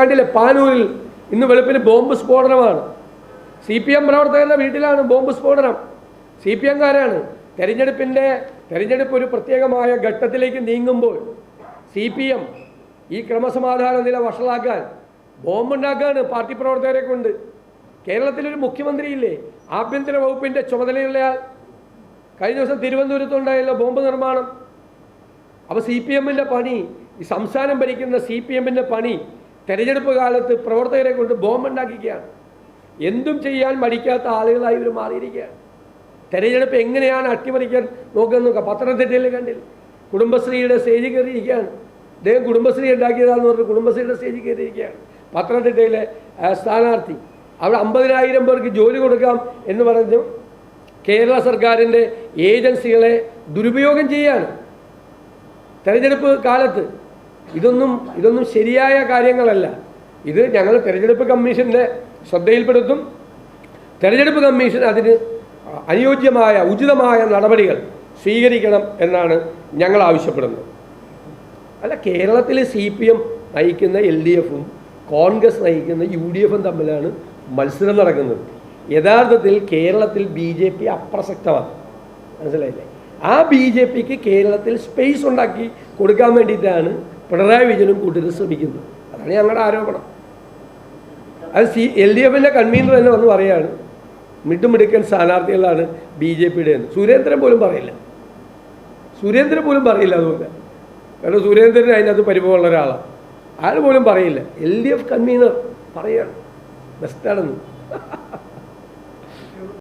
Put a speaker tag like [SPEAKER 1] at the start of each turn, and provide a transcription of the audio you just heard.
[SPEAKER 1] കണ്ടില്ലേ, പാനൂരിൽ ഇന്ന് വെളുപ്പിന് ബോംബ് സ്ഫോടനമാണ്. CPM പ്രവർത്തകരുടെ വീട്ടിലാണ് ബോംബ് സ്ഫോടനം. CPM കാരാണ്. തെരഞ്ഞെടുപ്പ് ഒരു പ്രത്യേകമായ ഘട്ടത്തിലേക്ക് നീങ്ങുമ്പോൾ CPM ഈ ക്രമസമാധാന നില വഷളാക്കാൻ ബോംബുണ്ടാക്കുകയാണ് പാർട്ടി പ്രവർത്തകരെ കൊണ്ട്. കേരളത്തിലൊരു മുഖ്യമന്ത്രിയില്ലേ, ആഭ്യന്തര വകുപ്പിൻ്റെ ചുമതലയുള്ളയാൾ. കഴിഞ്ഞ ദിവസം തിരുവനന്തപുരത്തുണ്ടായല്ലോ ബോംബ് നിർമ്മാണം. അപ്പോൾ CPMൻ്റെ പണി, ഈ സംസ്ഥാനം ഭരിക്കുന്ന CPMൻ്റെ പണി തെരഞ്ഞെടുപ്പ് കാലത്ത് പ്രവർത്തകരെ കൊണ്ട് ബോംബുണ്ടാക്കിക്കുകയാണ്. എന്തും ചെയ്യാൻ മടിക്കാത്ത ആളുകളായി ഇവർ മാറിയിരിക്കുകയാണ്. തെരഞ്ഞെടുപ്പ് എങ്ങനെയാണ് അട്ടിമറിക്കാൻ നോക്കുക. പത്തനംതിട്ടയിൽ കണ്ടില്ല, കുടുംബശ്രീയുടെ സ്റ്റേജിൽ കയറിയിരിക്കുകയാണ്. അദ്ദേഹം കുടുംബശ്രീ ഉണ്ടാക്കിയതാണെന്ന് പറഞ്ഞ് കുടുംബശ്രീയുടെ സ്റ്റേജിൽ കയറിയിരിക്കുകയാണ്. പത്തനംതിട്ടയിലെ സ്ഥാനാർത്ഥി അവിടെ 50,000 പേർക്ക് ജോലി കൊടുക്കാം എന്ന് പറഞ്ഞു കേരള സർക്കാരിൻ്റെ ഏജൻസികളെ ദുരുപയോഗം ചെയ്യാണ് തെരഞ്ഞെടുപ്പ് കാലത്ത്. ഇതൊന്നും ശരിയായ കാര്യങ്ങളല്ല. ഇത് ഞങ്ങൾ തെരഞ്ഞെടുപ്പ് കമ്മീഷൻ്റെ ശ്രദ്ധയിൽപ്പെടുത്തും. തെരഞ്ഞെടുപ്പ് കമ്മീഷൻ അതിന് അനുയോജ്യമായ ഉചിതമായ നടപടികൾ സ്വീകരിക്കണം എന്നാണ് ഞങ്ങൾ ആവശ്യപ്പെടുന്നത്. അല്ല, കേരളത്തിൽ CPM നയിക്കുന്ന LDFും കോൺഗ്രസ് നയിക്കുന്ന UDFും തമ്മിലാണ് മത്സരം നടക്കുന്നത്. യഥാർത്ഥത്തിൽ കേരളത്തിൽ BJP അപ്രസക്തമാണ്, മനസ്സിലായില്ലേ? ആ BJPക്ക് കേരളത്തിൽ സ്പേസ് ഉണ്ടാക്കി കൊടുക്കാൻ വേണ്ടിയിട്ടാണ് പിണറായി വിജയനും കൂട്ടരും ശ്രമിക്കുന്നത്. അതാണ് ഞങ്ങളുടെ ആരോപണം. അത് LDFിൻ്റെ കൺവീനർ തന്നെ വന്ന് പറയാണ് മിടുമിടുക്കൻ സ്ഥാനാർത്ഥികളാണ് BJPയുടെ എന്ന്. സുരേന്ദ്രൻ പോലും പറയില്ല. അതുകൊണ്ട് കാരണം സുരേന്ദ്രൻ അതിനകത്ത് പരിഭവമുള്ള ഒരാളാണ്. അയാൾ പോലും പറയില്ല. LDF കൺവീനർ പറയാണ് ബെസ്റ്റാണെന്ന്.